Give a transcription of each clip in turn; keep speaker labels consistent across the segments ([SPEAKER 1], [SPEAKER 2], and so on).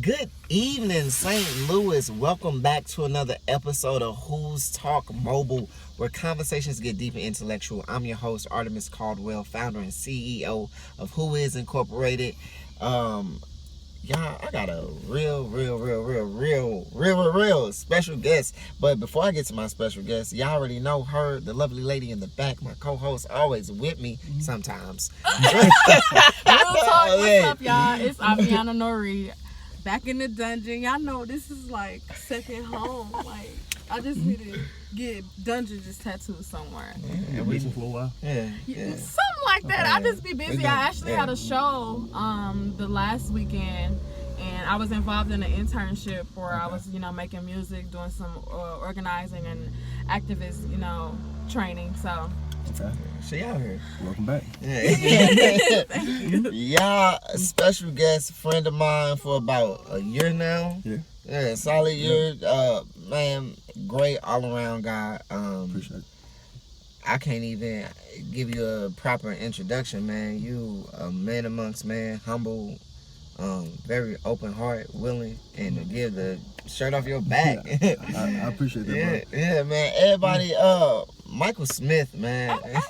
[SPEAKER 1] Good evening, St. Louis. Welcome back to another episode of Who's Talk Mobile, where conversations get deep and intellectual. I'm your host, Artemis Caldwell, founder and CEO of Who Is Incorporated. Y'all, I got a real special guest. But before I get to my special guest, y'all already know her, the lovely lady in the back, my co-host, always with me sometimes.
[SPEAKER 2] Real talk, what's up, y'all? It's Avi and I back in the dungeon. Y'all know this is like second home. Like, I just need to get dungeon just tattooed somewhere.
[SPEAKER 3] Yeah, waiting for a while.
[SPEAKER 1] Yeah.
[SPEAKER 2] Something like that. I just be busy. I actually had a show the last weekend, and I was involved in an internship where I was, making music, doing some organizing and activist, training. So.
[SPEAKER 3] Okay.
[SPEAKER 1] She out here.
[SPEAKER 3] Welcome back.
[SPEAKER 1] Y'all, a special guest, friend of mine for about a year now. Yeah, solid year. Man, great all around guy.
[SPEAKER 3] Appreciate it.
[SPEAKER 1] I can't even give you a proper introduction, man. You a man amongst man, humble, very open heart, willing, and to give the shirt off your back.
[SPEAKER 3] Yeah, I appreciate that, bro.
[SPEAKER 1] Yeah, man. Everybody, Michael Smith, man.
[SPEAKER 3] Thank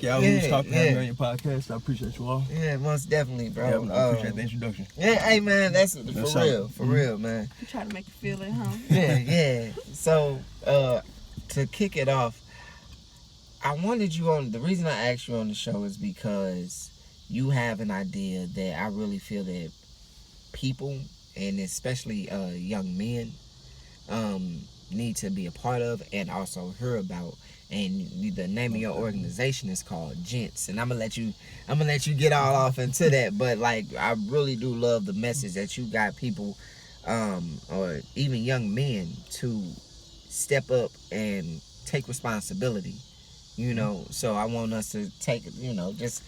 [SPEAKER 3] you. I was talking to you on your podcast. I appreciate you all.
[SPEAKER 1] Yeah, most definitely, bro.
[SPEAKER 3] Yeah, I appreciate the introduction.
[SPEAKER 1] Yeah, hey, man, that's for real, man.
[SPEAKER 2] You try to make you feel at home.
[SPEAKER 1] Yeah. So, to kick it off, I wanted you on. The reason I asked you on the show is because you have an idea that I really feel that people, and especially young men, need to be a part of and also hear about. And the name of your organization is called G.E.N.T.S, and I'm gonna let you get all off into that. But like, I really do love the message that you got people, or even young men, to step up and take responsibility. So I want us to take, just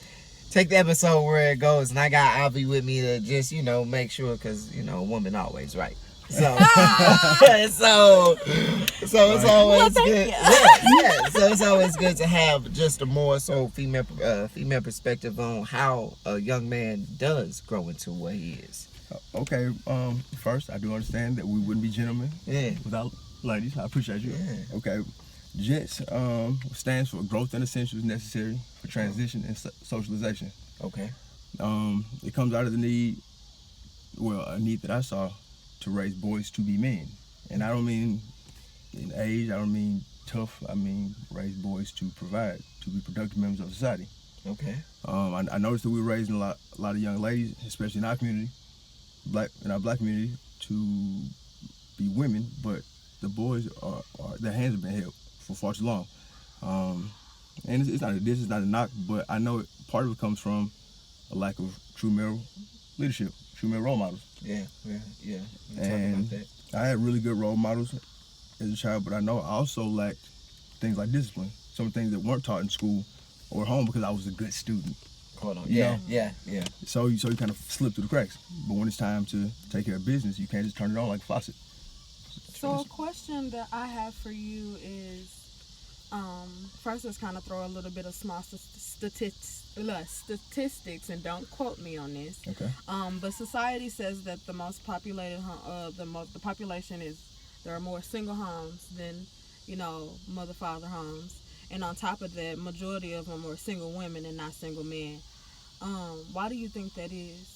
[SPEAKER 1] take the episode where it goes. And I got Avi with me to just, make sure, because a woman always right. So, so it's always good. Yeah. So it's always good to have just a more so female perspective on how a young man does grow into what he is.
[SPEAKER 3] Okay. First, I do understand that we wouldn't be gentlemen without ladies. I appreciate you.
[SPEAKER 1] Yeah.
[SPEAKER 3] Okay. G.E.N.T.S stands for Growth and Essentials Necessary for Transition and Socialization.
[SPEAKER 1] Okay.
[SPEAKER 3] It comes out of the need, a need that I saw, to raise boys to be men. And I don't mean in age, I don't mean tough, I mean raise boys to provide, to be productive members of society.
[SPEAKER 1] Okay.
[SPEAKER 3] I noticed that we were raising a lot of young ladies, especially in our community, in our black community, to be women, but the boys their hands have been held for far too long. And this is not a knock, but I know part of it comes from a lack of true male leadership, true male role models.
[SPEAKER 1] Yeah.
[SPEAKER 3] And
[SPEAKER 1] about that.
[SPEAKER 3] I had really good role models as a child, but I know I also lacked things like discipline, some things that weren't taught in school or home because I was a good student.
[SPEAKER 1] Hold on.
[SPEAKER 3] Yeah. So you kind of slip through the cracks. But when it's time to take care of business, you can't just turn it on like a faucet.
[SPEAKER 2] So a question that I have for you is, first let's kind of throw a little bit of small statistics, and don't quote me on this.
[SPEAKER 3] Okay.
[SPEAKER 2] But society says that the most populated the population there are more single homes than mother-father homes, and on top of that, majority of them are single women and not single men. Why do you think that is?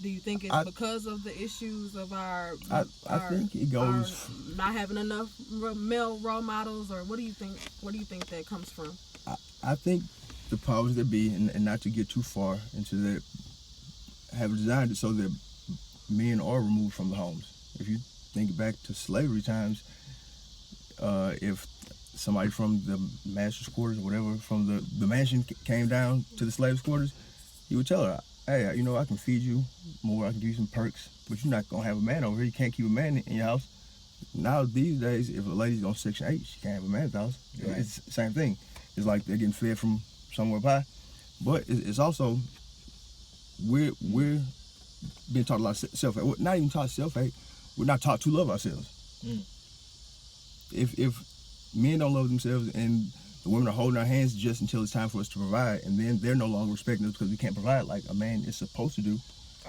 [SPEAKER 2] Do you think it's because of the issues of
[SPEAKER 3] I think it goes
[SPEAKER 2] not having enough male role models, or what do you think? What do you think that comes from?
[SPEAKER 3] I think the powers that be, and not to get too far into that, have designed it so that men are removed from the homes. If you think back to slavery times, if somebody from the master's quarters or whatever, from the mansion came down to the slave's quarters, he would tell her, hey, I can feed you more, I can give you some perks, but you're not going to have a man over here. You can't keep a man in your house. Now, these days, if a lady's on Section 8, she can't have a man in the house. Right. It's the same thing. It's like they're getting fed from somewhere by. But it's also, we're being taught a lot of self-hate. We're not even taught self-hate. We're not taught to love ourselves. If men don't love themselves and The women are holding our hands just until it's time for us to provide, and then they're no longer respecting us because we can't provide like a man is supposed to do.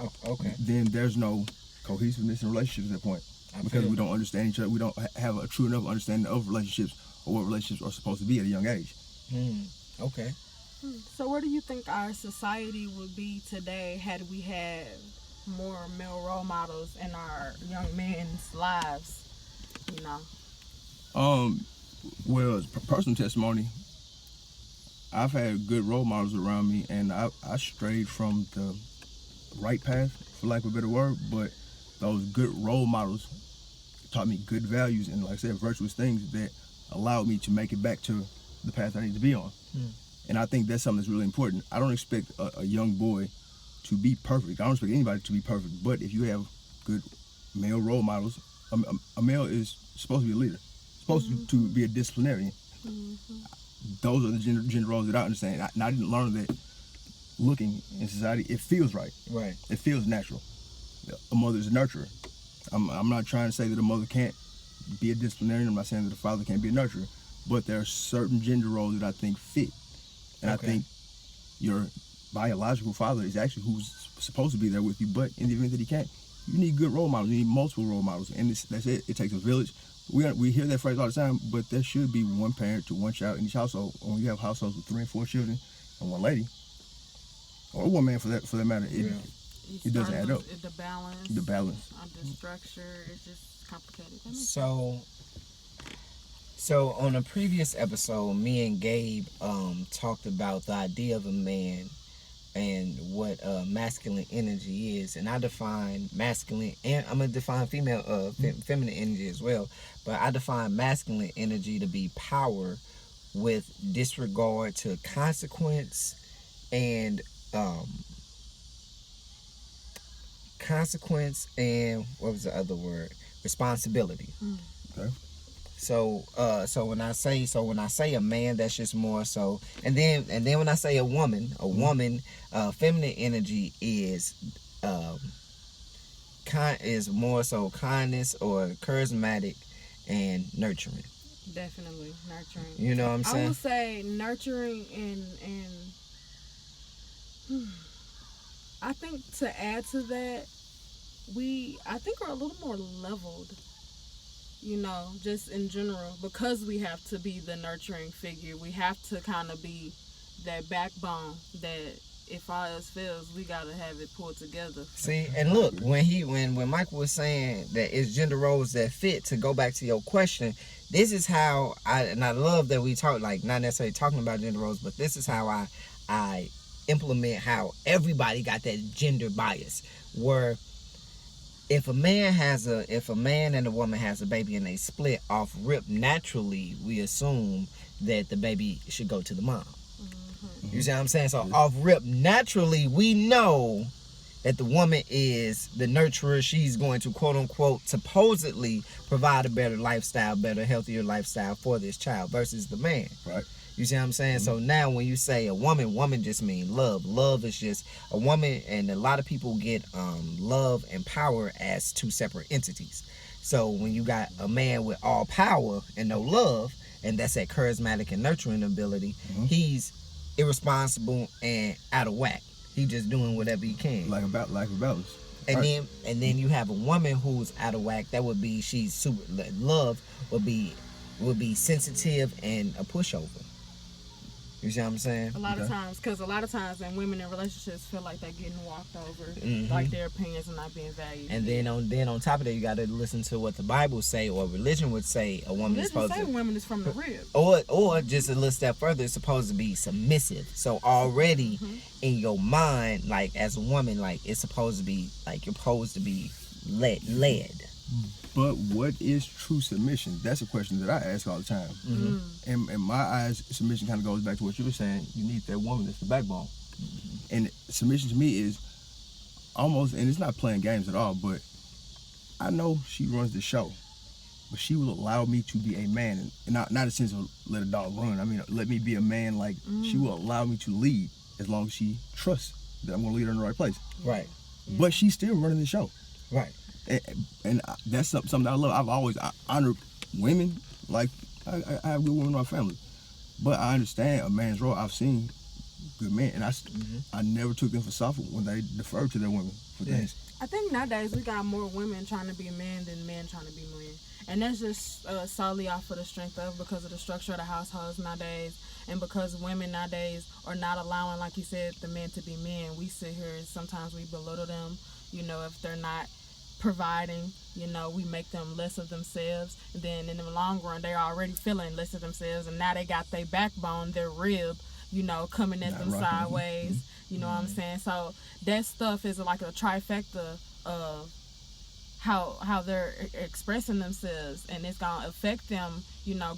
[SPEAKER 1] Oh, okay.
[SPEAKER 3] Then there's no cohesiveness in relationships at that point because we don't understand each other. We don't have a true enough understanding of relationships or what relationships are supposed to be at a young age.
[SPEAKER 1] Okay.
[SPEAKER 2] So where do you think our society would be today had we had more male role models in our young men's lives? You know.
[SPEAKER 3] Well, personal testimony, I've had good role models around me, and I strayed from the right path, for lack of a better word, but those good role models taught me good values and, like I said, virtuous things that allowed me to make it back to the path I need to be on. And I think that's something that's really important. I don't expect a young boy to be perfect. I don't expect anybody to be perfect, but if you have good male role models, a male is supposed to be a leader, supposed to be a disciplinarian. Those are the gender roles that I understand. And I didn't learn that looking in society, it feels right.
[SPEAKER 1] Right.
[SPEAKER 3] It feels natural. A mother is a nurturer. I'm not trying to say that a mother can't be a disciplinarian. I'm not saying that a father can't be a nurturer. But there are certain gender roles that I think fit. And I think your biological father is actually who's supposed to be there with you. But in the event that he can't, you need good role models. You need multiple role models. And that's it. It takes a village. We hear that phrase all the time, but there should be one parent to one child in each household. When you have households with 3 and 4 children and one lady, or one man for that matter, it doesn't add up.
[SPEAKER 2] The balance. The structure is just complicated.
[SPEAKER 1] So on a previous episode, me and Gabe talked about the idea of a man and what masculine energy is, and I define masculine, and I'm gonna define feminine energy as well. But I define masculine energy to be power with disregard to consequence and what was the other word? Responsibility.
[SPEAKER 3] Okay.
[SPEAKER 1] So when I say a man, that's just more so, and then when I say a woman, feminine energy is more so kindness or charismatic and nurturing.
[SPEAKER 2] Definitely nurturing.
[SPEAKER 1] You know what I'm saying?
[SPEAKER 2] I would say nurturing and I think to add to that, I think we're a little more leveled. You know, just in general, because we have to be the nurturing figure, we have to kind of be that backbone that if all else fails, we gotta have it pulled together.
[SPEAKER 1] See, and look, when Michael was saying that it's gender roles that fit, to go back to your question, this is how I love that we talk, like, not necessarily talking about gender roles, but this is how I implement how everybody got that gender bias, where if a man and a woman has a baby and they split off rip, naturally we assume that the baby should go to the mom. You see what I'm saying? So off rip, naturally we know that the woman is the nurturer. She's going to, quote unquote, supposedly provide a better lifestyle, better, healthier lifestyle for this child versus the man.
[SPEAKER 3] Right.
[SPEAKER 1] You see what I'm saying? So now when you say a woman just means love. Love is just a woman, and a lot of people get love and power as 2 separate entities. So when you got a man with all power and no love, and that's that charismatic and nurturing ability, he's irresponsible and out of whack. He just doing whatever he can.
[SPEAKER 3] Like a balance.
[SPEAKER 1] And then you have a woman who's out of whack. That would be, she's super, love would be sensitive and a pushover. You see what I'm saying?
[SPEAKER 2] A lot of times when women in relationships feel like they're getting walked over, like their opinions are not being valued.
[SPEAKER 1] And then on top of that, you got to listen to what the Bible say, or religion would say a woman is supposed to.
[SPEAKER 2] Women is from the rib.
[SPEAKER 1] Or just a little step further, it's supposed to be submissive. So already in your mind, like as a woman, like it's supposed to be like you're supposed to be led.
[SPEAKER 3] But what is true submission? That's a question that I ask all the time. And in my eyes, submission kind of goes back to what you were saying. You need that woman that's the backbone. And submission to me is almost, and it's not playing games at all, but I know she runs the show, but she will allow me to be a man, and not in a sense of let a dog run. I mean, let me be a man. Like she will allow me to lead as long as she trusts that I'm going to lead her in the right place.
[SPEAKER 1] Right.
[SPEAKER 3] But she's still running the show.
[SPEAKER 1] Right.
[SPEAKER 3] And that's something I love. I've always honored women. Like I have good women in my family, But I understand a man's role. I've seen good men, and
[SPEAKER 1] Mm-hmm.
[SPEAKER 3] I never took them for soft when they deferred to their women for
[SPEAKER 1] Yeah.
[SPEAKER 3] things.
[SPEAKER 2] I think nowadays we got more women trying to be men than men trying to be men. And that's just solely off of the strength of because of the structure of the households nowadays. And because women nowadays are not allowing, like you said, the men to be men. We sit here and sometimes we belittle them, if they're not providing, we make them less of themselves. Then in the long run, they're already feeling less of themselves. And now they got their backbone, their rib, coming at
[SPEAKER 3] Not
[SPEAKER 2] them
[SPEAKER 3] rocking.
[SPEAKER 2] sideways. You know what I'm saying? So that stuff is like a trifecta of how they're expressing themselves, and it's gonna affect them,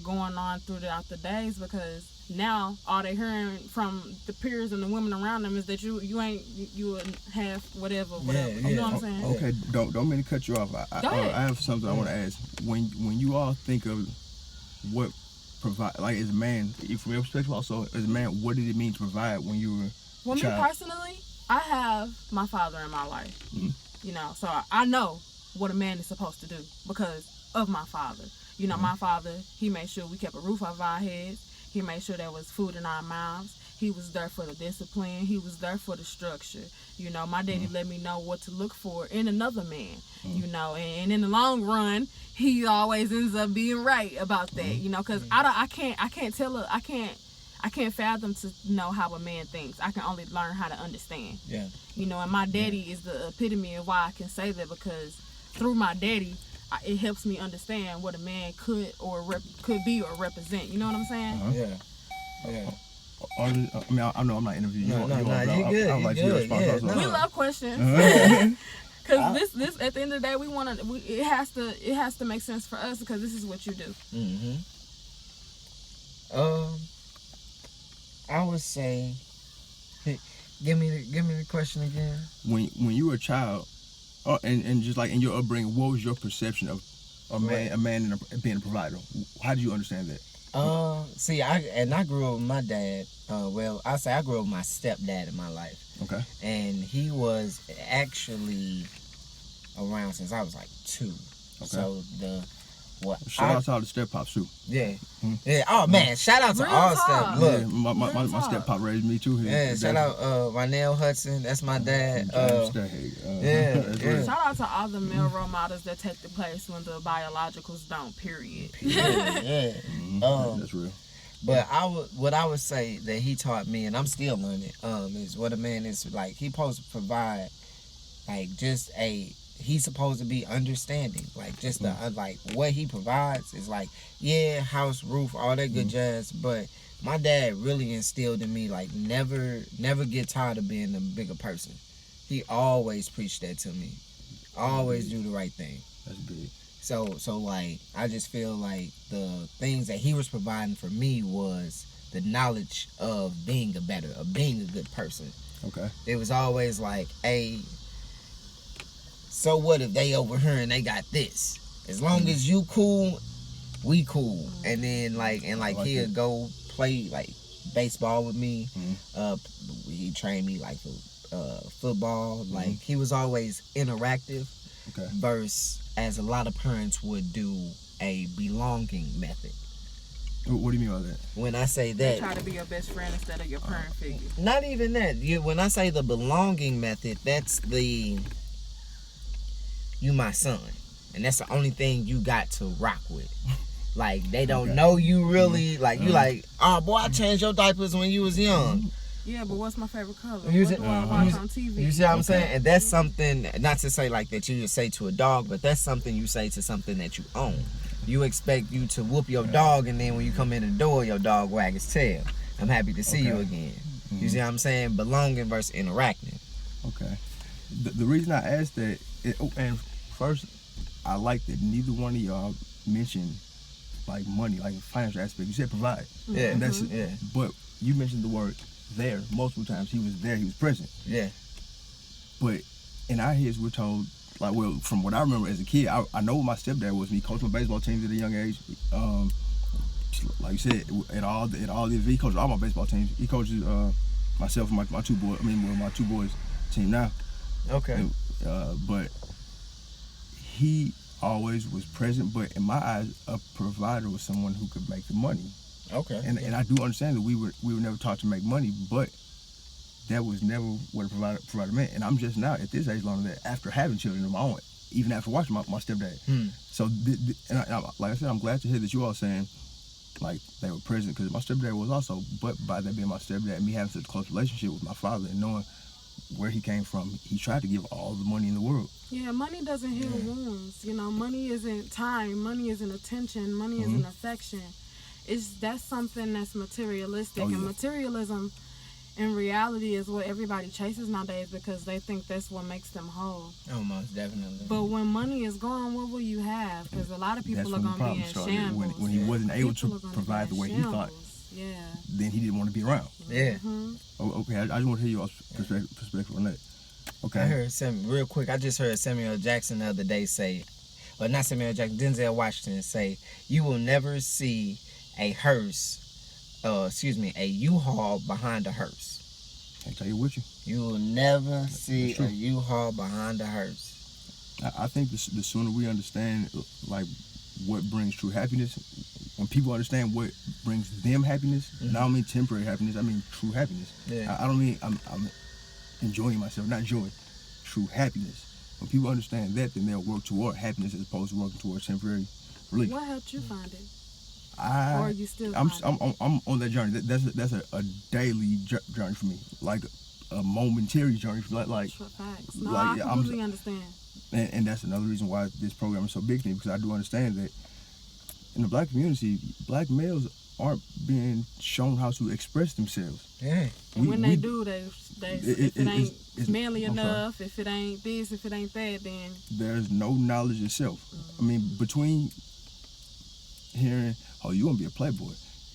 [SPEAKER 2] going on throughout the days because now all they hearing from the peers and the women around them is that you ain't you a half whatever. You know what I'm saying?
[SPEAKER 3] Okay, don't mean to cut you off.
[SPEAKER 2] Go ahead.
[SPEAKER 3] I have something I want to ask. When you all think of what provide, like as a man, from your perspective, also as a man, what did it mean to provide when you were
[SPEAKER 2] Well, me
[SPEAKER 3] child?
[SPEAKER 2] personally, I have my father in my life.
[SPEAKER 3] Mhm.
[SPEAKER 2] So I know what a man is supposed to do because of my father. My father, he made sure we kept a roof over our heads. He made sure there was food in our mouths. He was there for the discipline. He was there for the structure. My daddy let me know what to look for in another man. And in the long run, he always ends up being right about that. Because I can't fathom to know how a man thinks. I can only learn how to understand.
[SPEAKER 1] Yeah.
[SPEAKER 2] And my daddy is the epitome of why I can say that because through my daddy, it helps me understand what a man could be or represent. You know what I'm saying?
[SPEAKER 1] Yeah. Yeah.
[SPEAKER 3] I mean, I know I'm not interviewing you.
[SPEAKER 1] No,
[SPEAKER 3] you
[SPEAKER 1] good.
[SPEAKER 3] I would like to hear your response
[SPEAKER 1] Yeah,
[SPEAKER 3] also.
[SPEAKER 1] no.
[SPEAKER 2] We love questions. Because this at the end of the day, it has to make sense for us because this is what you do.
[SPEAKER 1] Mm-hmm. I would say, give me the question again.
[SPEAKER 3] When you were a child, and just like in your upbringing, what was your perception of a man being a provider? How did you understand that?
[SPEAKER 1] See, I grew up with my dad. I grew up with my stepdad in my life.
[SPEAKER 3] Okay.
[SPEAKER 1] And he was actually around since I was like 2.
[SPEAKER 3] Okay.
[SPEAKER 1] So
[SPEAKER 3] shout out to all the step pops too.
[SPEAKER 1] Yeah. Yeah. Oh man, shout out to
[SPEAKER 2] Real
[SPEAKER 1] all
[SPEAKER 2] talk.
[SPEAKER 1] step. Look.
[SPEAKER 3] Yeah, my step pop raised me too.
[SPEAKER 1] Yeah, shout out Rynell Hudson, that's my dad.
[SPEAKER 3] Yeah.
[SPEAKER 2] Shout out to all the male role models that take the place when the biologicals don't, period.
[SPEAKER 1] Yeah.
[SPEAKER 3] That's real.
[SPEAKER 1] But what I would say that he taught me, and I'm still learning, is what a man is like. He's supposed to provide, like, he's supposed to be understanding, like, just like what he provides is like, yeah, house, roof, all that good jazz. But my dad really instilled in me, like, never get tired of being a bigger person. He always preached that to me. Always do the right thing.
[SPEAKER 3] That's big.
[SPEAKER 1] So like, I just feel like the things that he was providing for me was the knowledge of being a good person.
[SPEAKER 3] Okay.
[SPEAKER 1] It was always like, hey, so what if they over here and they got this? As long as you cool, we cool. And then he'll go play like baseball with me. He trained me like for football. Like, he was always interactive.
[SPEAKER 3] Okay.
[SPEAKER 1] Versus as a lot of parents would do a belonging method.
[SPEAKER 3] What do you mean by that?
[SPEAKER 1] When I say
[SPEAKER 2] They
[SPEAKER 1] that,
[SPEAKER 2] try to be your best friend instead of your parent figure.
[SPEAKER 1] not even that. When I say the belonging method, that's you my son, and that's the only thing you got to rock with. Like, they don't know you really. Like, you like, oh boy, I changed your diapers when you was young.
[SPEAKER 2] Yeah, but what's my favorite color?
[SPEAKER 1] You
[SPEAKER 2] What
[SPEAKER 1] see-
[SPEAKER 2] do I watch on TV?
[SPEAKER 1] You see what I'm saying? And that's something, not to say like that you just say to a dog, but that's something you say to something that you own. You expect you to whoop your dog, and then when you come in the door, your dog wag his tail. I'm happy to see you again. You see what I'm saying? Belonging versus interacting.
[SPEAKER 3] Okay. The reason I asked that, and first, I like that neither one of y'all mentioned like money, like the financial aspect. You said provide.
[SPEAKER 1] Yeah.
[SPEAKER 3] And that's
[SPEAKER 1] Yeah.
[SPEAKER 3] But you mentioned the word there multiple times. He was there. He was present.
[SPEAKER 1] Yeah.
[SPEAKER 3] But in our heads, we're told, like, well, from what I remember as a kid, I know what my stepdad was. He coached my baseball teams at a young age. Like you said, at all the events, he coached all my baseball teams. He coaches myself and my two boys. My two boys team now.
[SPEAKER 1] Okay.
[SPEAKER 3] And, but he always was present. But in my eyes, a provider was someone who could make the money.
[SPEAKER 1] Okay.
[SPEAKER 3] And I do understand that we were never taught to make money, but that was never what a provider meant. And I'm just now at this age learning that after having children of my own, even after watching my stepdad. So, like I said, I'm glad to hear that you all saying like they were present, because my stepdad was also. But by that being my stepdad, and me having such a close relationship with my father and knowing where he came from, he tried to give all the money in the world.
[SPEAKER 2] Yeah, money doesn't heal wounds. You know, money isn't time. Money isn't attention. Money isn't affection. That's something that's materialistic, and materialism in reality is what everybody chases nowadays because they think that's what makes them whole.
[SPEAKER 1] Oh, most definitely.
[SPEAKER 2] But when money is gone, what will you have? Because a lot of people are going to be in shambles.
[SPEAKER 3] When he wasn't able to provide the way he thought, then he didn't want to be around.
[SPEAKER 1] Yeah.
[SPEAKER 3] Okay, I just want to hear your perspective on that. Okay.
[SPEAKER 1] I heard real quick. I just heard Samuel Jackson the other day say, or not Samuel Jackson, Denzel Washington say, "You will never see a hearse, a U-Haul behind a hearse."
[SPEAKER 3] I tell you what,
[SPEAKER 1] you will never see a U-Haul behind a hearse.
[SPEAKER 3] I think the sooner we understand like what brings true happiness, when people understand what brings them happiness, and I don't mean temporary happiness, I mean true happiness.
[SPEAKER 1] Yeah.
[SPEAKER 3] I don't mean I'm enjoying myself, not joy, true happiness. When people understand that, then they'll work toward happiness as opposed to working towards temporary relief.
[SPEAKER 2] What helped you find it?
[SPEAKER 3] Or
[SPEAKER 2] are you still?
[SPEAKER 3] I'm on that journey. That's a daily journey for me, like a momentary journey. Like
[SPEAKER 2] facts. No, I completely understand.
[SPEAKER 3] And that's another reason why this program is so big to me, because I do understand that in the black community, black males aren't being shown how to express themselves.
[SPEAKER 2] Yeah. When they do, if it ain't manly enough, if it ain't this, if it ain't that, then
[SPEAKER 3] there's no knowledge of self. I mean, between hearing, "Oh, you gonna be a playboy,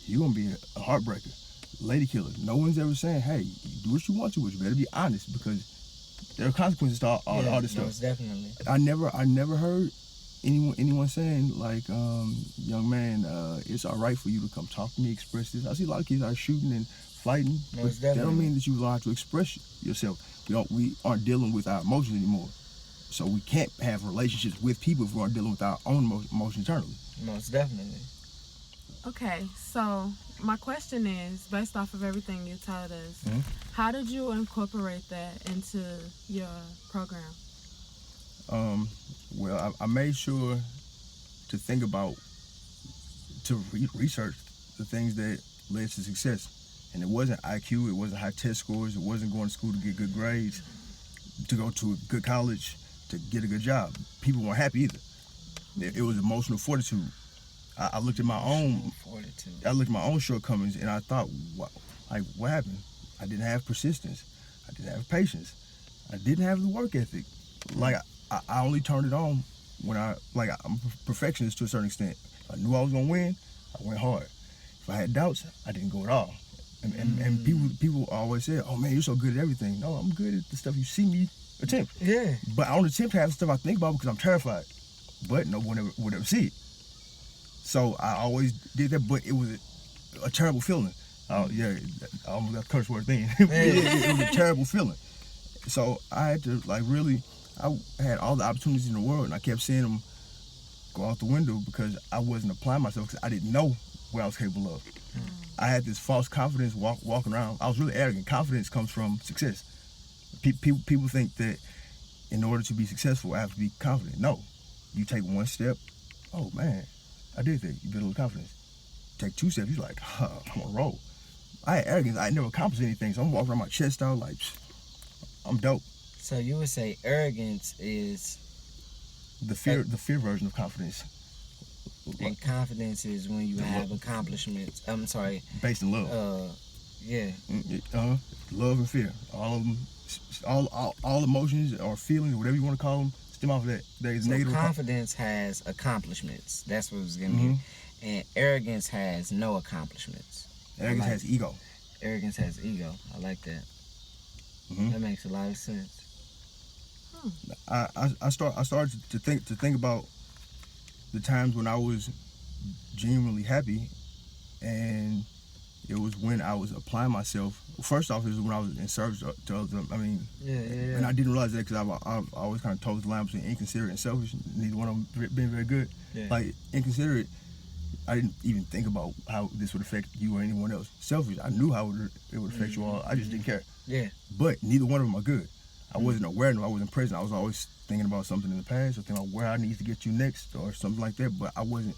[SPEAKER 3] you gonna be a heartbreaker, lady killer," no one's ever saying, "Hey, you do what you want to, but you better be honest," because there are consequences to all this stuff.
[SPEAKER 1] Definitely.
[SPEAKER 3] I never heard anyone saying like, "Young man, it's all right for you to come talk to me, express this." I see a lot of kids out shooting and fighting, but that don't mean that you learn how to express yourself. We aren't dealing with our emotions anymore, so we can't have relationships with people if we aren't dealing with our own emotions internally.
[SPEAKER 1] Most definitely.
[SPEAKER 2] Okay, so my question is, based off of everything you told us, how did you incorporate that into your program?
[SPEAKER 3] Well, I made sure to think about, to research the things that led to success. And it wasn't IQ, it wasn't high test scores, it wasn't going to school to get good grades, to go to a good college, to get a good job. People weren't happy either. It was emotional fortitude. I looked at my own shortcomings, and I thought, wow, like, what happened? I didn't have persistence. I didn't have patience. I didn't have the work ethic. Like, I only turned it on when I'm a perfectionist to a certain extent. If I knew I was gonna win, I went hard. If I had doubts, I didn't go at all. And people always say, "Oh man, you're so good at everything." No, I'm good at the stuff you see me attempt.
[SPEAKER 1] Yeah.
[SPEAKER 3] But I don't attempt half the stuff I think about because I'm terrified. But no one would ever see it. So I always did that, but it was a terrible feeling. I almost got the curse word thing. It was a terrible feeling. So I had to I had all the opportunities in the world, and I kept seeing them go out the window because I wasn't applying myself, because I didn't know what I was capable of. I had this false confidence walking around. I was really arrogant. Confidence comes from success. People think that in order to be successful, I have to be confident. No. You take one step, oh man, I did that. You build a little confidence. Take two steps, you're like, I'm on a roll. I had arrogance. I never accomplished anything, so I'm walking around my chest out like, I'm dope.
[SPEAKER 1] So you would say arrogance is
[SPEAKER 3] the fear version of confidence.
[SPEAKER 1] And confidence is when you have accomplishments. I'm sorry.
[SPEAKER 3] Based in love.
[SPEAKER 1] Yeah.
[SPEAKER 3] Love and fear. All of them. All emotions or feelings, whatever you want to call them, stem off of that. There's negative.
[SPEAKER 1] Confidence has accomplishments. That's what it's gonna be. And arrogance has no accomplishments.
[SPEAKER 3] Arrogance has ego.
[SPEAKER 1] Arrogance has ego. I like that. That makes a lot of sense.
[SPEAKER 3] I started to think about the times when I was genuinely happy, and it was when I was applying myself. First off, it was when I was in service to others. I mean, and I didn't realize that because I've always kind of told the line between inconsiderate and selfish. Neither one of them been very good.
[SPEAKER 1] Yeah.
[SPEAKER 3] Like inconsiderate, I didn't even think about how this would affect you or anyone else. Selfish. I knew how it would affect you all. I just didn't care.
[SPEAKER 1] Yeah.
[SPEAKER 3] But neither one of them are good. I wasn't aware of them. I wasn't present. I was always thinking about something in the past or thinking about where I need to get you next or something like that. But I wasn't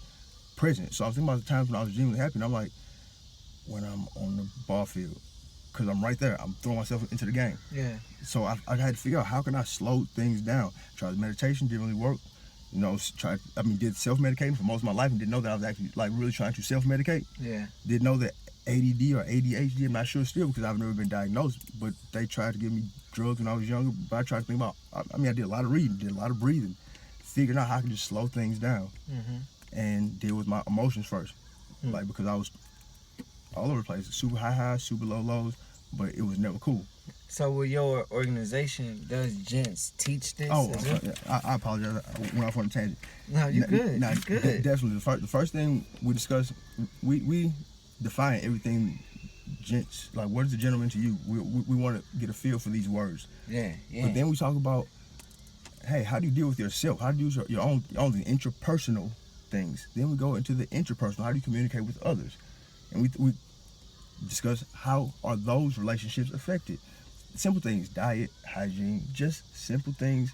[SPEAKER 3] present. So I was thinking about the times when I was genuinely happy. And I'm like, when I'm on the ball field, because I'm right there. I'm throwing myself into the game.
[SPEAKER 1] Yeah.
[SPEAKER 3] So I had to figure out how can I slow things down. Tried meditation, didn't really work. You know, did self-medicating for most of my life and didn't know that I was actually like really trying to self-medicate.
[SPEAKER 1] Yeah.
[SPEAKER 3] Didn't know that ADD or ADHD, I'm not sure still because I've never been diagnosed, but they tried to give me drugs when I was younger. But I tried to think about, I did a lot of reading, did a lot of breathing, figuring out how I could just slow things down and deal with my emotions first. Like, because I was all over the place, super high highs, super low lows, but it was never cool.
[SPEAKER 1] So with your organization, does G.E.N.T.S teach this?
[SPEAKER 3] Oh, I apologize. I went off on a tangent.
[SPEAKER 1] No, you're good.
[SPEAKER 3] You're good. Definitely. The first thing we discussed, we define everything. Gents, like, what is a gentleman to you? We want to get a feel for these words.
[SPEAKER 1] Yeah.
[SPEAKER 3] But then we talk about, hey, how do you deal with yourself? How do you do your own interpersonal things? Then we go into the interpersonal. How do you communicate with others? And we discuss how are those relationships affected. Simple things, diet, hygiene, just simple things.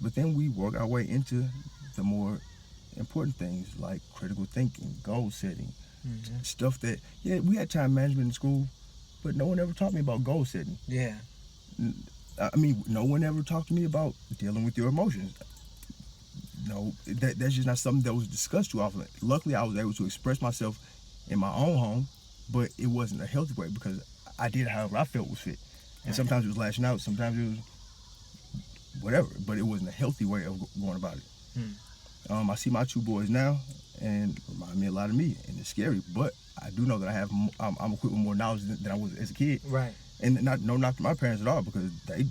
[SPEAKER 3] But then we work our way into the more important things like critical thinking, goal setting, stuff that, we had time management in school, but no one ever taught me about goal setting.
[SPEAKER 1] Yeah.
[SPEAKER 3] No one ever talked to me about dealing with your emotions. No, that's just not something that was discussed too often. Luckily, I was able to express myself in my own home, but it wasn't a healthy way because I did however I felt was fit. And sometimes it was lashing out, sometimes it was whatever, but it wasn't a healthy way of going about it. I see my two boys now, and it remind me a lot of me, and it's scary, but I do know that I'm equipped with more knowledge than I was as a kid.
[SPEAKER 1] Right.
[SPEAKER 3] And no knock to my parents at all, because they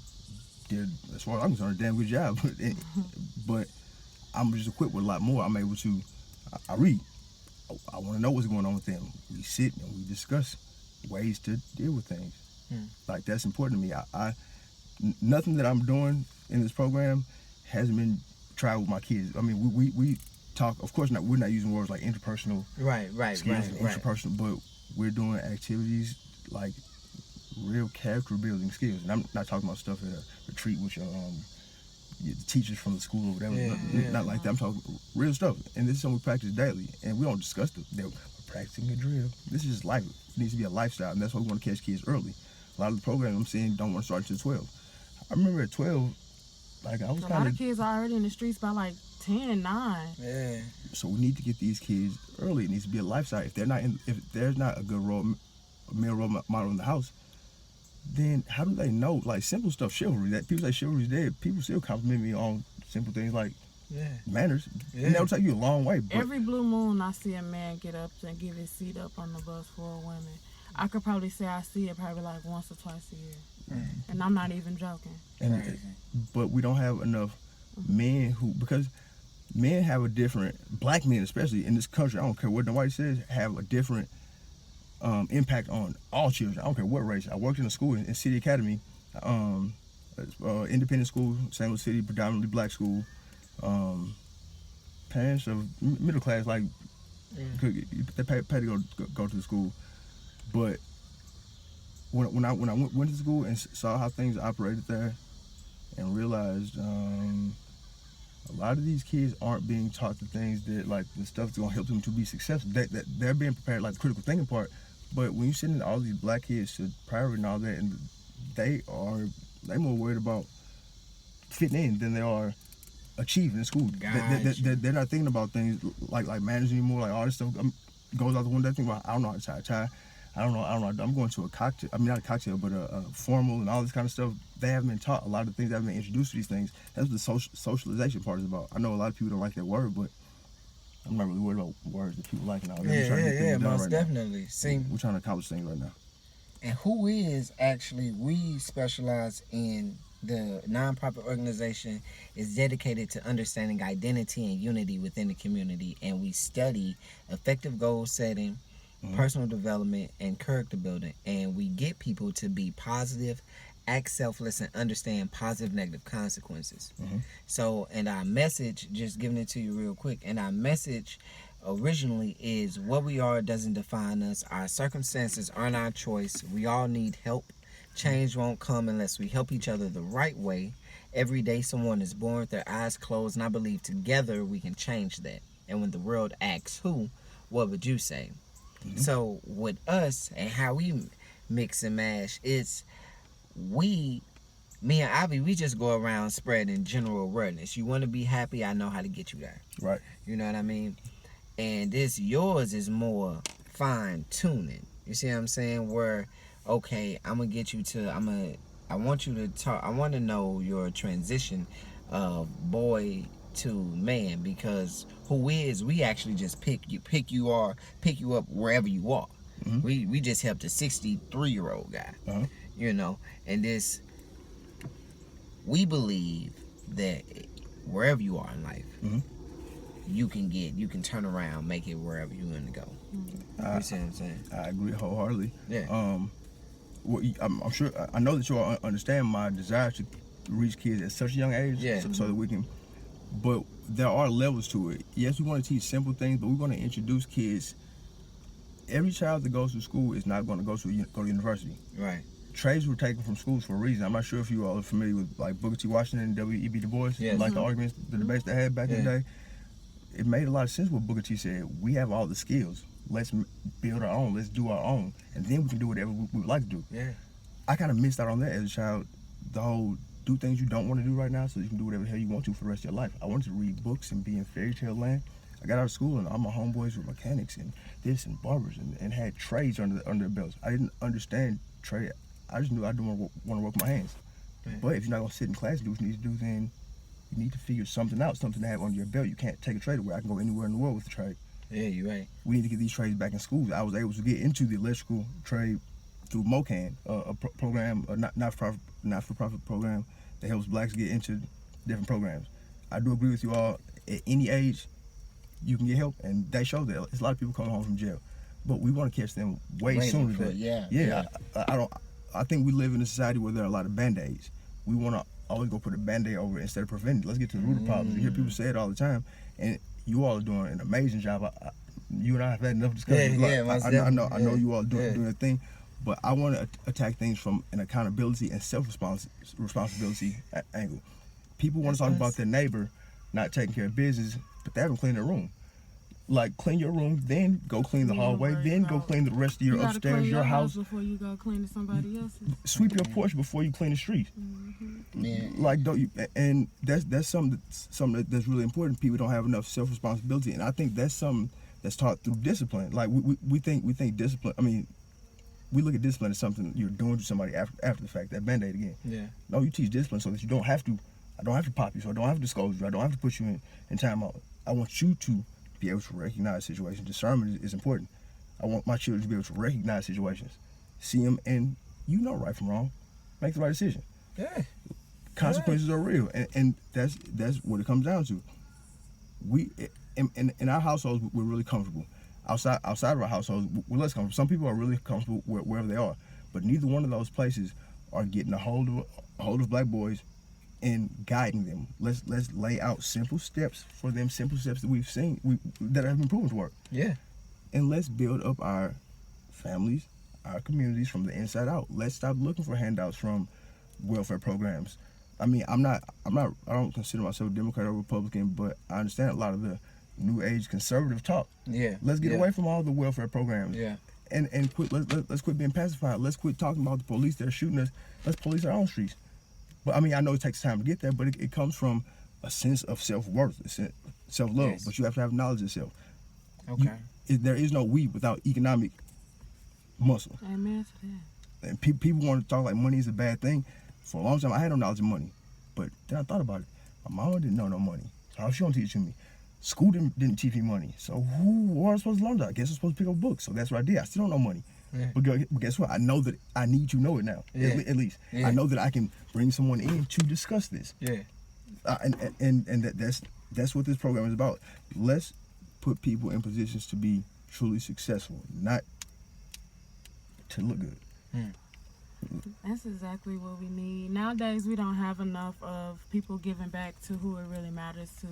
[SPEAKER 3] did, as far as I'm concerned, a damn good job. But I'm just equipped with a lot more. I'm able to, I read. I want to know what's going on with them. We sit and we discuss ways to deal with things. Like, that's important to me. Nothing that I'm doing in this program hasn't been tried with my kids. I mean, we talk, of course, we're not using words like interpersonal skills and interpersonal, but we're doing activities like real character building skills. And I'm not talking about stuff at a retreat with your teachers from the school or whatever. Not like that. I'm talking real stuff. And this is something we practice daily. And we don't discuss that we're practicing a drill. This is just life. It needs to be a lifestyle. And that's why we want to catch kids early. A lot of the programs I'm seeing don't want to start until 12. I remember at 12, like, I was
[SPEAKER 2] a lot of kids are already in the streets by like 10 and 9.
[SPEAKER 1] Yeah.
[SPEAKER 3] So we need to get these kids early. It needs to be a lifestyle. If there's not a good male role model in the house, then how do they know, like, simple stuff, chivalry? That people say chivalry's dead. People still compliment me on simple things like manners. And that'll take you a long way. But
[SPEAKER 2] every blue moon, I see a man get up and give his seat up on the bus for a woman. I could probably say I see it probably like once or twice a year. And I'm not even joking.
[SPEAKER 3] But we don't have enough men because men have a different, black men especially in this country, I don't care what nobody says, have a different impact on all children. I don't care what race. I worked in a school in City Academy, independent school, St. Louis City, predominantly black school. Parents of middle class, like, they pay to go to the school. But when I went to school and saw how things operated there, and realized a lot of these kids aren't being taught the things that, like, the stuff that's gonna help them to be successful. They're being prepared, like the critical thinking part. But when you send in all these black kids to private and all that, and they more worried about fitting in than they are achieving in school. They're not thinking about things like managing anymore, like all this stuff goes out the window. They think about, I don't know how to tie a tie. I don't know. I'm going to a cocktail. I mean, not a cocktail, but a formal and all this kind of stuff. They haven't been taught a lot of things. They haven't been introduced to these things. That's what the socialization part is about. I know a lot of people don't like that word, but I'm not really worried about words that people like and all that.
[SPEAKER 1] Yeah, most definitely. See,
[SPEAKER 3] we're trying to accomplish things right now.
[SPEAKER 1] And who is actually, we specialize in the nonprofit organization is dedicated to understanding identity and unity within the community, and we study effective goal setting, personal development, and character building, and we get people to be positive, act selfless, and understand positive negative consequences. So, and our message, just giving it to you real quick, and our message originally is what we are doesn't define us. Our circumstances aren't our choice. We all need help. Change won't come unless we help each other the right way. Every day someone is born with their eyes closed, and I believe together we can change that. And when the world asks who, what would you say? So with us and how we mix and mash, it's we me and Avi, we just go around spreading general awareness. You want to be happy, I know how to get you there.
[SPEAKER 3] Right.
[SPEAKER 1] You know what I mean? And this yours is more fine tuning. You see what I'm saying? Where, okay, I'm gonna get you to I want you to talk. I want to know your transition of boy to man, because we actually just pick you up wherever you are.
[SPEAKER 3] Mm-hmm.
[SPEAKER 1] We just helped a 63-year-old guy.
[SPEAKER 3] Uh-huh.
[SPEAKER 1] You know, and this, we believe that wherever you are in life,
[SPEAKER 3] Mm-hmm.
[SPEAKER 1] you can turn around, make it wherever you want to go. You see what I'm saying?
[SPEAKER 3] I agree wholeheartedly.
[SPEAKER 1] Yeah.
[SPEAKER 3] Well, I'm sure, I know that you all understand my desire to reach kids at such a young age,
[SPEAKER 1] Yeah.
[SPEAKER 3] so that we can. But there are levels to it. Yes, we want to teach simple things, but we're going to introduce kids. Every child that goes to school is not going to go to university.
[SPEAKER 1] Right.
[SPEAKER 3] Trades were taken from schools for a reason. I'm not sure if you all are familiar with like Booker T. Washington and W.E.B. Du Bois,
[SPEAKER 1] Yes.
[SPEAKER 3] like the arguments, the debates they had back in the day. It made a lot of sense what Booker T said. We have all the skills. Let's build our own. Let's do our own, and then we can do whatever we would like to do.
[SPEAKER 1] Yeah.
[SPEAKER 3] I kind of missed out on that as a child. The whole do things you don't want to do right now so you can do whatever the hell you want to for the rest of your life. I wanted to read books and be in fairy tale land. I got out of school and all my homeboys were mechanics and this and barbers and had trades under their belts. I didn't understand trade. I just knew I didn't want to work with my hands. But if you're not going to sit in class and do what you need to do, then you need to figure something out, something to have under your belt. You can't take a trade away. I can go anywhere in the world with a trade.
[SPEAKER 1] Yeah, you're right.
[SPEAKER 3] We need to get these trades back in schools. I was able to get into the electrical trade through MOCAN, a program, a not-for-profit program that helps blacks get into different programs. I do agree with you all. At any age, you can get help, and they show that. There's a lot of people coming home from jail, but we want to catch them way sooner than that.
[SPEAKER 1] Yeah.
[SPEAKER 3] I think we live in a society where there are a lot of band-aids. We want to always go put a band-aid over it instead of preventing it. Let's get to the root of the problems. You hear people say it all the time, and you all are doing an amazing job. You and I have had enough discussions. I know you all doing a thing, but I want to attack things from an accountability and self-responsibility angle. People want to talk about their neighbor not taking care of business, but they haven't cleaned their room. Like, clean your room, then go clean the hallway, then go clean the rest of your upstairs, your house.
[SPEAKER 2] Before you go clean somebody else's.
[SPEAKER 3] Sweep your porch before you clean the streets.
[SPEAKER 1] Yeah.
[SPEAKER 3] Like, don't you? And that's something that's really important. People don't have enough self-responsibility, and I think that's something that's taught through discipline. Like we think discipline. I mean, we look at discipline as something you're doing to somebody after the fact. That Band-Aid again.
[SPEAKER 1] Yeah.
[SPEAKER 3] No, you teach discipline so that you don't have to. I don't have to pop you, so I don't have to scold you. I don't have to put you in timeout. I want you to be able to recognize situations. Discernment is important. I want my children to be able to recognize situations, see them, and you know right from wrong. Make the right decision.
[SPEAKER 1] Yeah.
[SPEAKER 3] Consequences are real, and that's what it comes down to. We in our households we're really comfortable. Outside of our households we're less comfortable. Some people are really comfortable wherever they are, but neither one of those places are getting a hold of black boys and guiding them. Let's lay out simple steps for them, simple steps that we've seen that have been proven to work.
[SPEAKER 1] Yeah.
[SPEAKER 3] And let's build up our families, our communities from the inside out. Let's stop looking for handouts from welfare programs. I mean, I don't consider myself a Democrat or Republican, but I understand a lot of the new age conservative talk.
[SPEAKER 1] Yeah.
[SPEAKER 3] Let's get away from all the welfare programs.
[SPEAKER 1] Yeah.
[SPEAKER 3] And quit. Let's quit being pacified. Let's quit talking about the police that are shooting us. Let's police our own streets. But I mean, I know it takes time to get there, but it comes from a sense of self-worth, self-love.
[SPEAKER 1] Yes.
[SPEAKER 3] But you have to have knowledge of self.
[SPEAKER 1] Okay.
[SPEAKER 3] There is no we without economic muscle.
[SPEAKER 2] Amen to that.
[SPEAKER 3] And people want to talk like money is a bad thing. For a long time, I had no knowledge of money. But then I thought about it. My mama didn't know no money. How she don't teach me? School didn't teach me money. So who was I supposed to learn that? I guess I'm supposed to pick up books. So that's what I did. I still don't know money.
[SPEAKER 1] Yeah.
[SPEAKER 3] But guess what? I know that I need to know it now.
[SPEAKER 1] Yeah.
[SPEAKER 3] At least.
[SPEAKER 1] Yeah.
[SPEAKER 3] I know that I can bring someone in to discuss this.
[SPEAKER 1] Yeah.
[SPEAKER 3] And that's what this program is about. Let's put people in positions to be truly successful, not to look good.
[SPEAKER 2] That's exactly what we need. Nowadays, we don't have enough of people giving back to who it really matters to.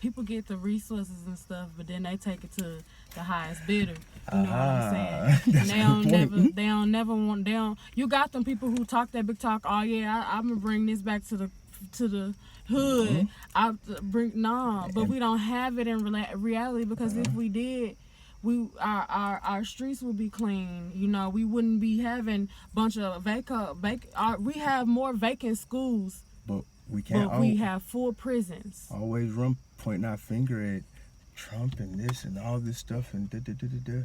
[SPEAKER 2] People get the resources and stuff, but then they take it to the highest bidder. You know what I'm saying? And
[SPEAKER 3] That's
[SPEAKER 2] they
[SPEAKER 3] a
[SPEAKER 2] don't
[SPEAKER 3] good
[SPEAKER 2] never,
[SPEAKER 3] point.
[SPEAKER 2] they don't never want. They don't. You got them people who talk that big talk. Oh yeah, I'm gonna bring this back to the hood. I bring nah, but we don't have it in reality because if we did, we our streets would be clean. You know, we wouldn't be having bunch of vacant. We have more vacant schools,
[SPEAKER 3] But we can't
[SPEAKER 2] but we have full prisons.
[SPEAKER 3] always run pointing our finger at Trump and this and all this stuff and da da da da da.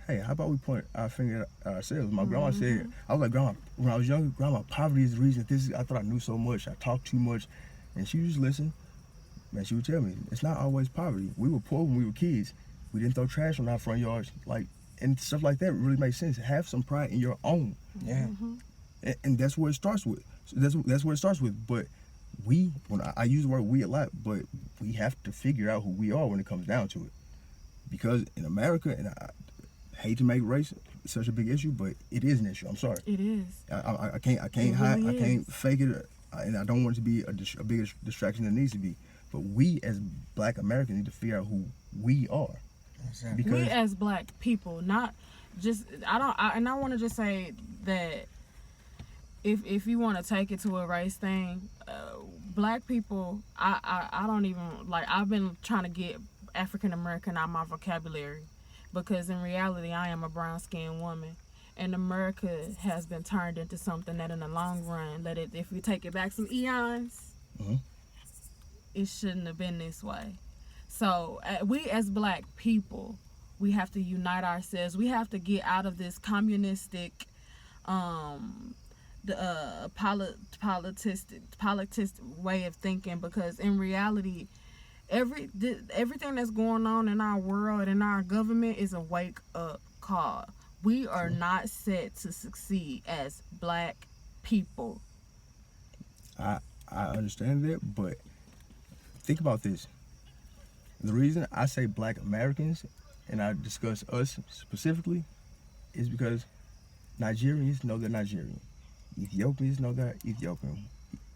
[SPEAKER 3] Hey, how about we point our finger at ourselves? My grandma said, I was like, Grandma, when I was younger, Grandma, poverty is the reason. I thought I knew so much. I talked too much. And she would just listen. Man, she would tell me, it's not always poverty. We were poor when we were kids. We didn't throw trash on our front yards. Like, and stuff like that really makes sense. Have some pride in your own.
[SPEAKER 1] Yeah.
[SPEAKER 3] And that's where it starts with. So that's where it starts with. But when I use the word we a lot, but we have to figure out who we are when it comes down to it. Because in America, and I hate to make race such a big issue, but it is an issue. I'm sorry.
[SPEAKER 2] It is.
[SPEAKER 3] I can't
[SPEAKER 2] It
[SPEAKER 3] hide.
[SPEAKER 2] really
[SPEAKER 3] I can't
[SPEAKER 2] is.
[SPEAKER 3] fake it, and I don't want it to be a bigger distraction than it needs to be. But we as Black Americans need to figure out who we are.
[SPEAKER 1] Exactly.
[SPEAKER 3] Because
[SPEAKER 2] We as black people, not just and I want to just say that if you want to take it to a race thing, black people, I don't even like. I've been trying to get African American out of my vocabulary because in reality, I am a brown skinned woman. And America has been turned into something that, in the long run, if we take it back some eons,
[SPEAKER 3] Mhm.
[SPEAKER 2] it shouldn't have been this way. So we as black people, we have to unite ourselves. We have to get out of this communistic, politics way of thinking. Because in reality, everything that's going on in our world and our government is a wake up call. We are not set to succeed as black people.
[SPEAKER 3] I understand that, but think about this. The reason I say Black Americans and I discuss us specifically is because Nigerians know they're Nigerian. Ethiopians know they're Ethiopian.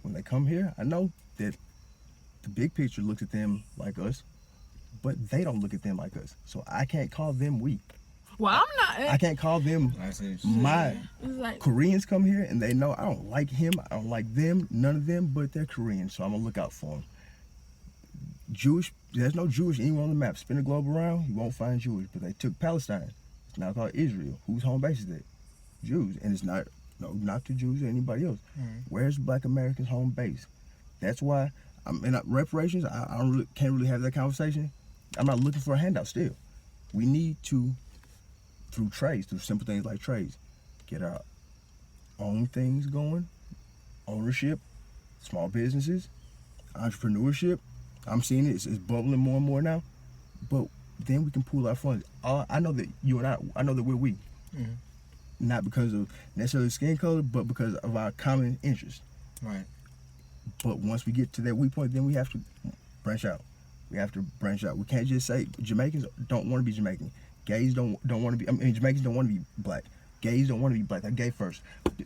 [SPEAKER 3] When they come here, I know that the big picture looks at them like us, but they don't look at them like us. So I can't call them weak.
[SPEAKER 2] Well, I'm not.
[SPEAKER 3] I can't call them
[SPEAKER 1] I see.
[SPEAKER 3] my
[SPEAKER 2] It's like
[SPEAKER 3] Koreans come here and they know I don't like him, I don't like them, none of them, but they're Korean, so I'm gonna look out for them. Jewish, there's no Jewish anywhere on the map. Spin the globe around, you won't find Jewish, but they took Palestine. It's now called Israel. Whose home base is that? Jews, and it's not to Jews or anybody else. Where's Black Americans' home base? That's why I'm in reparations. I don't really, can't really have that conversation. I'm not looking for a handout. Still, we need to, through trades, through simple things like trades, get our own things going. Ownership, small businesses, entrepreneurship. I'm seeing it. It's bubbling more and more now. But then we can pool our funds. I know that you and I know that we're weak.
[SPEAKER 1] Mhm.
[SPEAKER 3] Not because of necessarily skin color, but because of our common interest.
[SPEAKER 1] Right.
[SPEAKER 3] But once we get to that weak point, then we have to branch out. We have to branch out. We can't just say Jamaicans don't want to be Jamaican. Gays don't want to be. I mean, Jamaicans don't want to be black. Gays don't want to be black. They're gay first.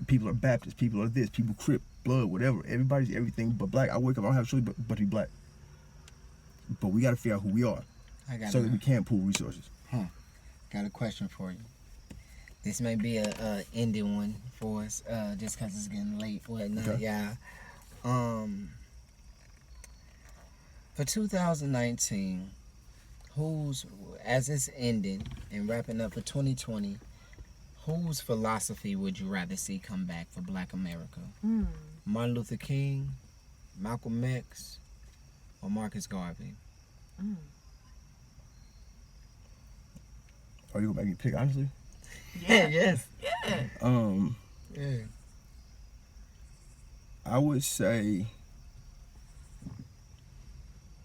[SPEAKER 3] People are Baptist. People are this. People Crip, blood, whatever. Everybody's everything but black. I wake up, I don't have a choice but to be black. But we got to figure out who we are so that we can pool resources.
[SPEAKER 1] Got a question for you. This may be a ending one for us, just because it's getting late, whatnot,
[SPEAKER 3] Okay.
[SPEAKER 1] yeah. For 2019, as it's ending and wrapping up for 2020, whose philosophy would you rather see come back for Black America? Martin Luther King, Malcolm X, or Marcus Garvey?
[SPEAKER 3] Are you gonna make me pick honestly?
[SPEAKER 2] Yeah.
[SPEAKER 1] Yes.
[SPEAKER 2] Yeah.
[SPEAKER 1] Yeah.
[SPEAKER 3] I would say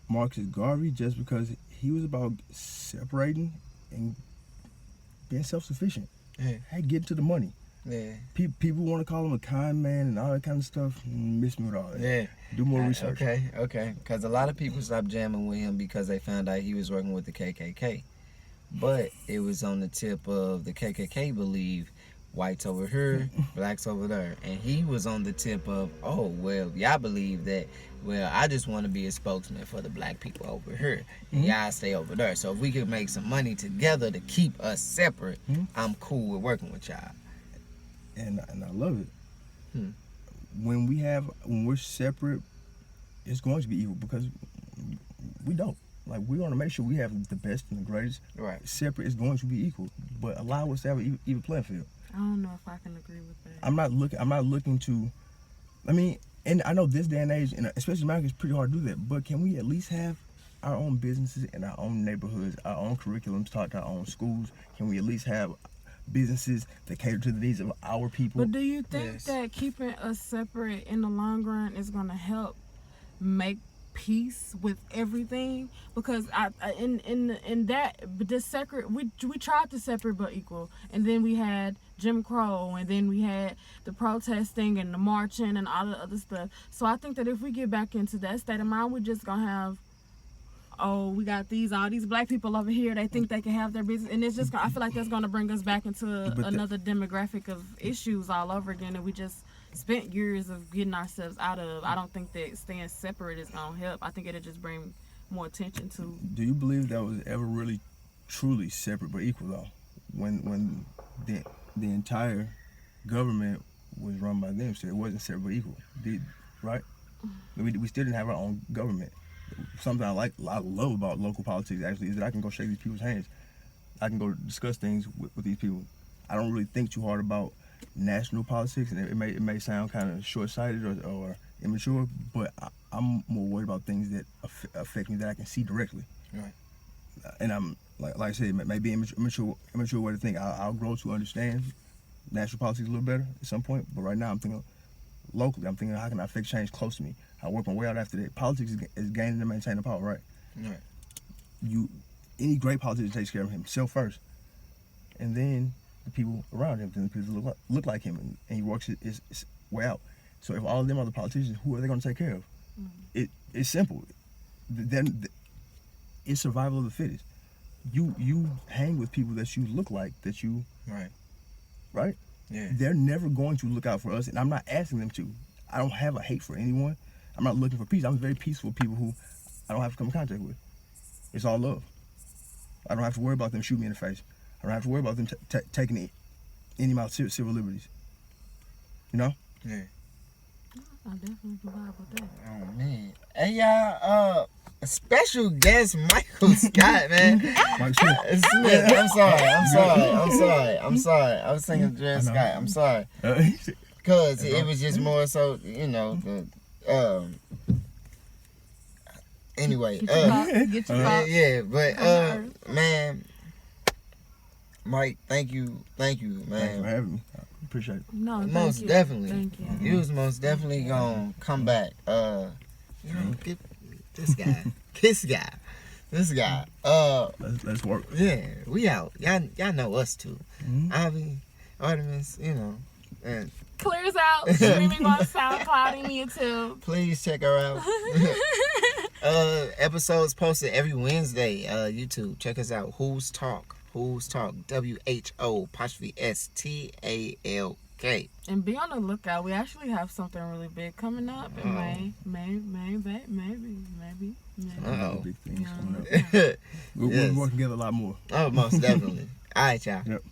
[SPEAKER 3] Marcus Garvey, just because he was about separating and being self-sufficient.
[SPEAKER 1] Yeah.
[SPEAKER 3] Hey, getting to the money.
[SPEAKER 1] Yeah.
[SPEAKER 3] People want to call him a kind man and all that kind of stuff. Miss me with all that.
[SPEAKER 1] Yeah.
[SPEAKER 3] Do more research.
[SPEAKER 1] Okay. Because a lot of people stopped jamming with him because they found out he was working with the KKK. But it was on the tip of the KKK believe whites over here, blacks over there. And he was on the tip of, oh, well, y'all believe that, well, I just want to be a spokesman for the black people over here, and y'all stay over there. So if we could make some money together to keep us separate, I'm cool with working with y'all.
[SPEAKER 3] And I love it.
[SPEAKER 1] Hmm.
[SPEAKER 3] When we're separate, it's going to be evil because we don't. Like, we want to make sure we have the best and the greatest.
[SPEAKER 1] Right.
[SPEAKER 3] Separate is going to be equal, but allow us to have an even playing field.
[SPEAKER 2] I don't know if I can agree with that.
[SPEAKER 3] I'm not looking to. I mean, and I know this day and age, and especially America, it's pretty hard to do that. But can we at least have our own businesses in our own neighborhoods, our own curriculums taught to our own schools? Can we at least have businesses that cater to the needs of our people?
[SPEAKER 2] But do you think that keeping us separate in the long run is going to help make peace with everything? Because in that this separate, we tried to separate but equal, and then we had Jim Crow, and then we had the protesting and the marching and all the other stuff. So I think that if we get back into that state of mind, we're just gonna have, oh, we got all these black people over here, they think they can have their business, and it's just I feel like that's gonna bring us back into another demographic of issues all over again, and we just spent years of getting ourselves out of. I don't think that staying separate is gonna help. I think it'll just bring more attention to.
[SPEAKER 3] Do you believe that was ever really truly separate but equal though? When the entire government was run by them, so it wasn't separate but equal, right? We still didn't have our own government. Something I love about local politics actually is that I can go shake these people's hands. I can go discuss things with these people. I don't really think too hard about national politics, and it may sound kind of short-sighted or immature, but I'm more worried about things that affect me that I can see directly.
[SPEAKER 1] Right.
[SPEAKER 3] And I'm like I said, it may be immature way to think. I'll grow to understand national politics a little better at some point, but right now I'm thinking locally. I'm thinking, how can I affect change close to me? I work my way out after that. Politics is gaining and maintaining power, right?
[SPEAKER 1] Right.
[SPEAKER 3] Any great politician takes care of himself first, and then the people around him, then the people look like him, and he works his way out. So if all of them are the politicians, who are they going to take care of? It's simple. Then it's survival of the fittest. You hang with people that you look like, that you right?
[SPEAKER 1] Yeah.
[SPEAKER 3] They're never going to look out for us, and I'm not asking them to. I don't have a hate for anyone. I'm not looking for peace. I'm very peaceful with people who I don't have to come in contact with. It's all love. I don't have to worry about them shooting me in the face. I don't have to worry about them taking any of my civil liberties. You know?
[SPEAKER 1] Yeah.
[SPEAKER 2] I definitely vibe with that.
[SPEAKER 1] Oh man. Hey y'all, a special guest, Michael Scott, man. Smith. I'm sorry. I was thinking Dred Scott. I'm sorry. Cause it was just more so, you know, anyway.
[SPEAKER 2] Get your pop.
[SPEAKER 1] Yeah, but man, Mike, thank you, man.
[SPEAKER 3] Thanks for having me. I appreciate it.
[SPEAKER 2] No,
[SPEAKER 1] most definitely.
[SPEAKER 2] Thank you.
[SPEAKER 1] You was most definitely gonna come back. You know, get this guy. This guy.
[SPEAKER 3] Let's work.
[SPEAKER 1] Yeah, we out. Y'all know us too. Avi, Artemis, you know, and
[SPEAKER 2] Clears out. Streaming on SoundCloud and YouTube.
[SPEAKER 1] please check her out. Episodes posted every Wednesday. YouTube. Check us out. Who's Talk? WHO'Stalk.
[SPEAKER 2] And be on the lookout. We actually have something really big coming up in May. Maybe.
[SPEAKER 1] Uh-oh.
[SPEAKER 3] Big things
[SPEAKER 2] Yeah.
[SPEAKER 3] coming up. We'll
[SPEAKER 1] Yes.
[SPEAKER 3] work together a lot more.
[SPEAKER 1] Oh, most definitely. All right, y'all.
[SPEAKER 3] Yep.